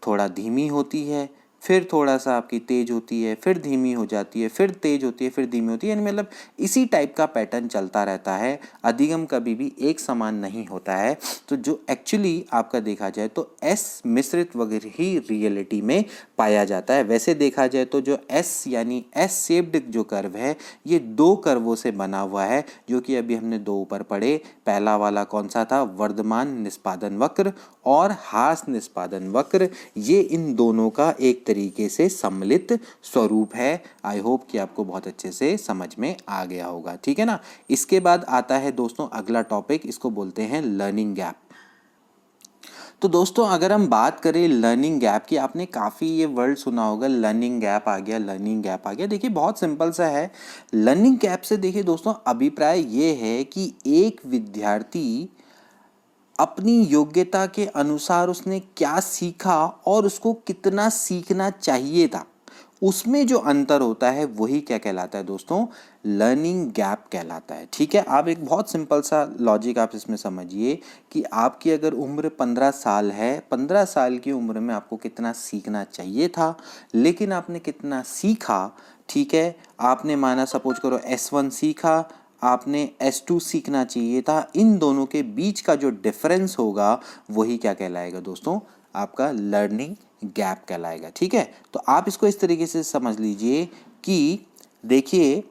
थोड़ा धीमी होती है, फिर थोड़ा सा आपकी तेज होती है, फिर धीमी हो जाती है, फिर तेज होती है, फिर धीमी होती है, यानी मतलब इसी टाइप का पैटर्न चलता रहता है। अधिगम कभी भी एक समान नहीं होता है। तो जो एक्चुअली आपका देखा जाए तो एस मिश्रित वक्र ही रियलिटी में पाया जाता है। वैसे देखा जाए तो जो एस यानी एस शेप्ड जो कर्व है, ये 2 कर्वों से बना हुआ है, जो कि अभी हमने 2 ऊपर पढ़े। पहला वाला कौन सा था, वर्धमान निष्पादन वक्र और हास निष्पादन वक्र। ये इन दोनों का एक तरीके से सम्मिलित स्वरूप है। आई होप कि आपको बहुत अच्छे से समझ में आ गया होगा। ठीक है ना। इसके बाद आता है दोस्तों अगला टॉपिक, इसको बोलते हैं लर्निंग गैप। तो दोस्तों अगर हम बात करें लर्निंग गैप की, आपने काफ़ी ये वर्ड सुना होगा, लर्निंग गैप आ गया, लर्निंग गैप आ गया। देखिए बहुत सिंपल सा है। लर्निंग गैप से देखिए दोस्तों अभिप्राय ये है कि एक विद्यार्थी अपनी योग्यता के अनुसार उसने क्या सीखा और उसको कितना सीखना चाहिए था, उसमें जो अंतर होता है वही क्या कहलाता है दोस्तों, लर्निंग गैप कहलाता है। ठीक है, आप एक बहुत सिंपल सा लॉजिक आप इसमें समझिए कि आपकी अगर उम्र 15 साल है, 15 साल की उम्र में आपको कितना सीखना चाहिए था, लेकिन आपने कितना सीखा, ठीक है, आपने माना सपोज करो S1 सीखा, आपने S2 सीखना चाहिए था, इन दोनों के बीच का जो डिफरेंस होगा वही क्या कहलाएगा दोस्तों, आपका लर्निंग गैप कहलाएगा। ठीक है, तो आप इसको इस तरीके से समझ लीजिए कि देखिए,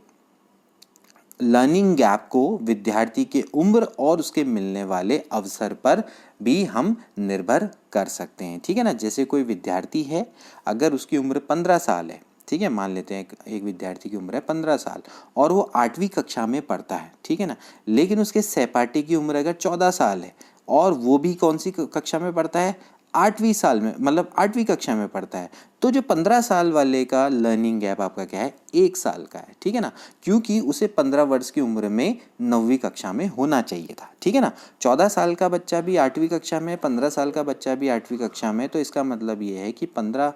लर्निंग गैप को विद्यार्थी के उम्र और उसके मिलने वाले अवसर पर भी हम निर्भर कर सकते हैं। ठीक है ना, जैसे कोई विद्यार्थी है, अगर उसकी उम्र 15 साल है, ठीक है, मान लेते हैं एक विद्यार्थी की उम्र है 15 साल और वो 8वीं कक्षा में पढ़ता है, ठीक है ना, लेकिन उसके सहपाठी की उम्र अगर 14 साल है और वो भी कौन सी कक्षा में पढ़ता है, 8वीं साल में, मतलब 8वीं कक्षा में पढ़ता है, तो जो 15 साल वाले का लर्निंग गैप आपका क्या है, 1 साल का है। ठीक है ना, क्योंकि उसे 15 वर्ष की उम्र में 9वीं कक्षा में होना चाहिए था। ठीक है ना, 14 साल का बच्चा भी 8वीं कक्षा में, 15 साल का बच्चा भी 8वीं कक्षा में, तो इसका मतलब ये है कि 15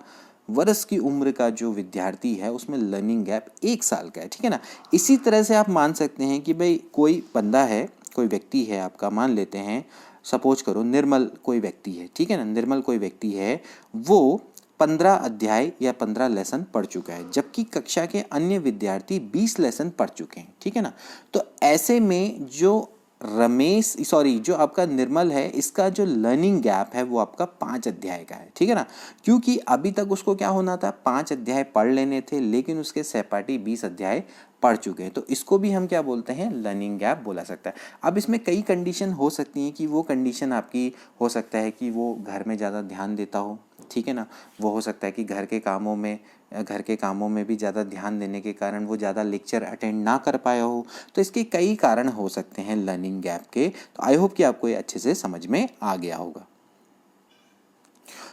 वर्ष की उम्र का जो विद्यार्थी है उसमें लर्निंग गैप 1 साल का है। ठीक है ना, इसी तरह से आप मान सकते हैं कि भाई कोई बंदा है, कोई व्यक्ति है आपका, मान लेते हैं सपोज करो निर्मल कोई व्यक्ति है, ठीक है ना, निर्मल कोई व्यक्ति है, वो 15 अध्याय या 15 लेसन पढ़ चुका है, जबकि कक्षा के अन्य विद्यार्थी 20 लेसन पढ़ चुके हैं। ठीक है ना, तो ऐसे में जो आपका निर्मल है, इसका जो लर्निंग गैप है वो आपका 5 अध्याय का है। ठीक है ना, क्योंकि अभी तक उसको क्या होना था, 5 अध्याय पढ़ लेने थे, लेकिन उसके सहपाठी 20 अध्याय पढ़ चुके हैं, तो इसको भी हम क्या बोलते हैं, लर्निंग गैप बोला सकता है। अब इसमें कई कंडीशन हो सकती हैं कि वो कंडीशन आपकी हो सकता है कि वो घर में ज़्यादा ध्यान देता हो, ठीक है ना, वो हो सकता है कि घर के कामों में भी ज़्यादा ध्यान देने के कारण वो ज़्यादा लेक्चर अटेंड ना कर पाया हो, तो इसके कई कारण हो सकते हैं लर्निंग गैप के। तो आई होप कि आपको ये अच्छे से समझ में आ गया होगा।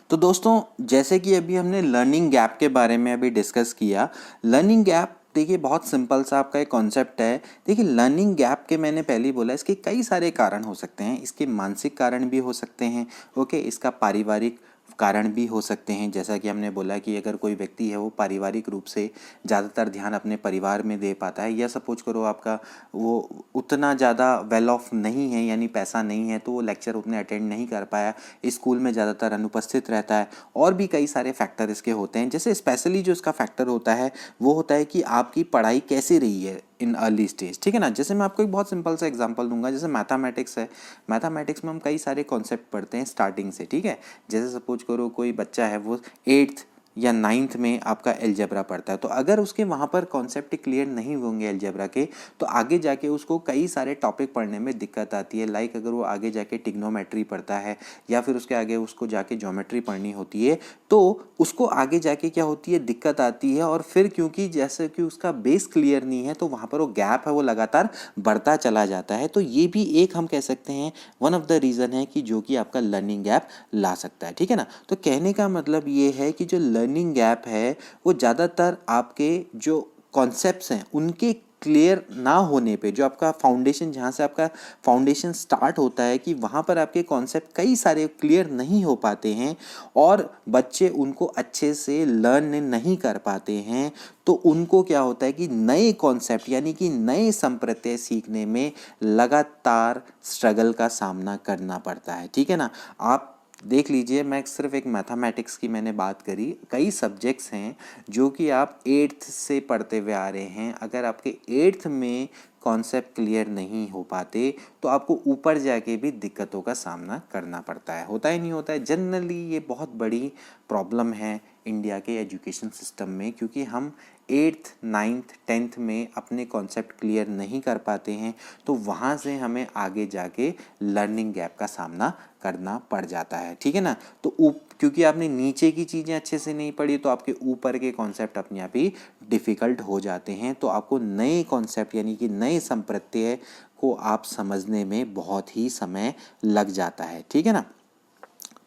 तो दोस्तों, जैसे कि अभी हमने लर्निंग गैप के बारे में अभी डिस्कस किया, लर्निंग गैप देखिए बहुत सिंपल सा आपका एक कॉन्सेप्ट है। देखिए लर्निंग गैप के मैंने पहले ही बोला, इसके कई सारे कारण हो सकते हैं, इसके मानसिक कारण भी हो सकते हैं, ओके, इसका पारिवारिक कारण भी हो सकते हैं, जैसा कि हमने बोला कि अगर कोई व्यक्ति है वो पारिवारिक रूप से ज़्यादातर ध्यान अपने परिवार में दे पाता है, या सपोज करो आपका वो उतना ज़्यादा वेल ऑफ नहीं है, यानी पैसा नहीं है, तो वो लेक्चर उतने अटेंड नहीं कर पाया, स्कूल में ज़्यादातर अनुपस्थित रहता है, और भी कई सारे फैक्टर इसके होते हैं। जैसे स्पेशली जो इसका फैक्टर होता है वो होता है कि आपकी पढ़ाई कैसी रही है इन अर्ली स्टेज। ठीक है ना, जैसे मैं आपको एक बहुत सिंपल सा एग्जांपल दूंगा, जैसे मैथमेटिक्स है, मैथमेटिक्स में हम कई सारे कॉन्सेप्ट पढ़ते हैं स्टार्टिंग से। ठीक है, जैसे सपोज करो कोई बच्चा है वो 8th या 9th में आपका एलजेब्रा पढ़ता है, तो अगर उसके वहाँ पर कॉन्सेप्ट क्लियर नहीं होंगे एलजेब्रा के, तो आगे जाके उसको कई सारे टॉपिक पढ़ने में दिक्कत आती है। लाइक अगर वो आगे जाके टिग्नोमेट्री पढ़ता है या फिर उसके आगे उसको जाके ज्योमेट्री पढ़नी होती है, तो उसको आगे जाके क्या होती है, दिक्कत आती है। और फिर क्योंकि जैसे कि उसका बेस क्लियर नहीं है, तो वहाँ पर वो गैप है वो लगातार बढ़ता चला जाता है। तो ये भी एक हम कह सकते हैं वन ऑफ द रीज़न है कि जो कि आपका लर्निंग गैप ला सकता है। ठीक है ना, तो कहने का मतलब ये है कि जो लर्निंग गैप है वो ज़्यादातर आपके जो कॉन्सेप्ट्स हैं उनके क्लियर ना होने पे, जो आपका फाउंडेशन, जहाँ से आपका फाउंडेशन स्टार्ट होता है, कि वहाँ पर आपके कॉन्सेप्ट कई सारे क्लियर नहीं हो पाते हैं और बच्चे उनको अच्छे से लर्न नहीं कर पाते हैं, तो उनको क्या होता है कि नए कॉन्सेप्ट यानी कि नए संप्रत्यय सीखने में लगातार स्ट्रगल का सामना करना पड़ता है। ठीक है ना, आप देख लीजिए, मैं सिर्फ एक मैथमेटिक्स की मैंने बात करी, कई सब्जेक्ट्स हैं जो कि आप 8th से पढ़ते हुए आ रहे हैं। अगर आपके 8th में कॉन्सेप्ट क्लियर नहीं हो पाते तो आपको ऊपर जाके भी दिक्कतों का सामना करना पड़ता है। होता ही नहीं होता है, जनरली ये बहुत बड़ी प्रॉब्लम है इंडिया के एजुकेशन सिस्टम में, क्योंकि हम 8th 9th 10th में अपने कॉन्सेप्ट क्लियर नहीं कर पाते हैं, तो वहाँ से हमें आगे जाके लर्निंग गैप का सामना करना पड़ जाता है। ठीक है ना, तो क्योंकि आपने नीचे की चीज़ें अच्छे से नहीं पढ़ी, तो आपके ऊपर के कॉन्सेप्ट अपने आप ही डिफ़िकल्ट हो जाते हैं, तो आपको नए कॉन्सेप्ट यानी कि नए संप्रत्यय को आप समझने में बहुत ही समय लग जाता है। ठीक है ना,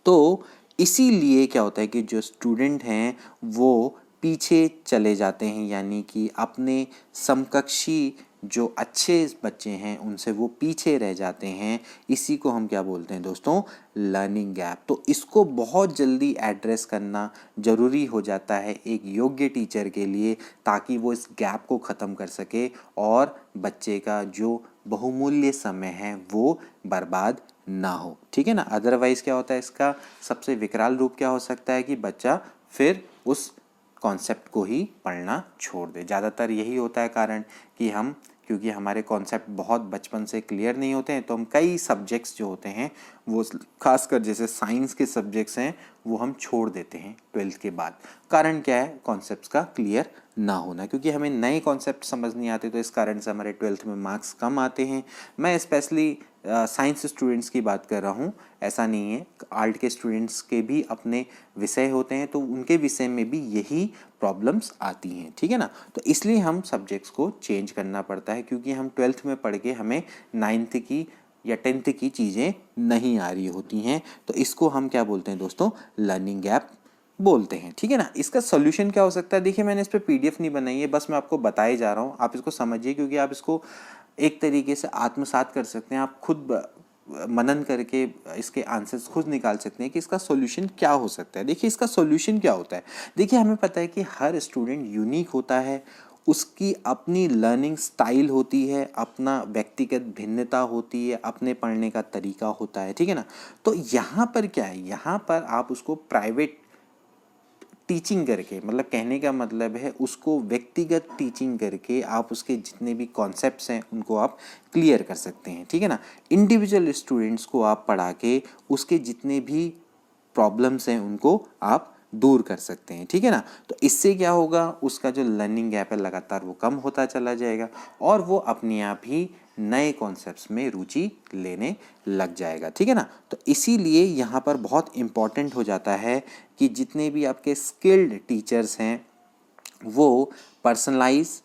तो इसीलिए क्या होता है कि जो स्टूडेंट हैं वो पीछे चले जाते हैं, यानी कि अपने समकक्षी जो अच्छे बच्चे हैं उनसे वो पीछे रह जाते हैं। इसी को हम क्या बोलते हैं दोस्तों, लर्निंग गैप। तो इसको बहुत जल्दी एड्रेस करना ज़रूरी हो जाता है एक योग्य टीचर के लिए, ताकि वो इस गैप को ख़त्म कर सके और बच्चे का जो बहुमूल्य समय है वो बर्बाद ना हो, ठीक है ना। अदरवाइज़ क्या होता है, इसका सबसे विकराल रूप क्या हो सकता है कि बच्चा फिर उस कॉन्सेप्ट को ही पढ़ना छोड़ दे। ज़्यादातर यही होता है कारण कि हम, क्योंकि हमारे कॉन्सेप्ट बहुत बचपन से क्लियर नहीं होते हैं, तो हम कई सब्जेक्ट्स जो होते हैं वो खासकर जैसे साइंस के सब्जेक्ट्स हैं वो हम छोड़ देते हैं 12th के बाद। कारण क्या है, कॉन्सेप्ट्स का क्लियर ना होना, क्योंकि हमें नए कॉन्सेप्ट समझ नहीं आते, तो इस कारण से हमारे 12th में मार्क्स कम आते हैं। मैं स्पेशली साइंस स्टूडेंट्स की बात कर रहा हूँ, ऐसा नहीं है, आर्ट के स्टूडेंट्स के भी अपने विषय होते हैं, तो उनके विषय में भी यही प्रॉब्लम्स आती हैं, ठीक है ना। तो इसलिए हम सब्जेक्ट्स को चेंज करना पड़ता है, क्योंकि हम 12th में पढ़ के हमें 9th की या 10th की चीज़ें नहीं आ रही होती हैं। तो इसको हम क्या बोलते हैं दोस्तों, लर्निंग गैप बोलते हैं, ठीक है ना। इसका सोल्यूशन क्या हो सकता है, देखिए मैंने इस पर PDF नहीं बनाई है, बस मैं आपको बताए जा रहा हूँ, आप इसको समझिए, क्योंकि आप इसको एक तरीके से आत्मसात कर सकते हैं, आप खुद मनन करके इसके आंसर्स खुद निकाल सकते हैं कि इसका सॉल्यूशन क्या हो सकता है। देखिए इसका सॉल्यूशन क्या होता है, देखिए हमें पता है कि हर स्टूडेंट यूनिक होता है, उसकी अपनी लर्निंग स्टाइल होती है, अपना व्यक्तिगत भिन्नता होती है, अपने पढ़ने का तरीका होता है, ठीक है ना। तो यहाँ पर क्या है, यहाँ पर आप उसको प्राइवेट टीचिंग करके, मतलब कहने का मतलब है उसको व्यक्तिगत टीचिंग करके आप उसके जितने भी कॉन्सेप्ट्स हैं उनको आप क्लियर कर सकते हैं, ठीक है ना। इंडिविजुअल स्टूडेंट्स को आप पढ़ा के उसके जितने भी प्रॉब्लम्स हैं उनको आप दूर कर सकते हैं, ठीक है ना। तो इससे क्या होगा, उसका जो लर्निंग गैप है लगातार वो कम होता चला जाएगा और वो अपने आप ही नए कॉन्सेप्ट्स में रुचि लेने लग जाएगा, ठीक है ना। तो इसीलिए यहाँ पर बहुत इम्पॉर्टेंट हो जाता है कि जितने भी आपके स्किल्ड टीचर्स हैं वो पर्सनलाइज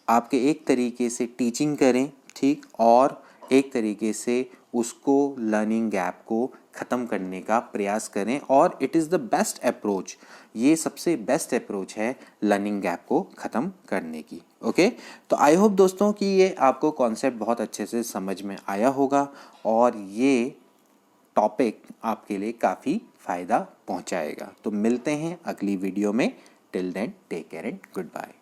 आपके एक तरीके से टीचिंग करें, ठीक, और एक तरीके से उसको लर्निंग गैप को ख़त्म करने का प्रयास करें। और it is the best approach, ये सबसे बेस्ट अप्रोच है लर्निंग गैप को ख़त्म करने की। ओके, तो आई होप दोस्तों कि ये आपको कॉन्सेप्ट बहुत अच्छे से समझ में आया होगा और ये टॉपिक आपके लिए काफ़ी फ़ायदा पहुंचाएगा। तो मिलते हैं अगली वीडियो में, till then take care and good bye.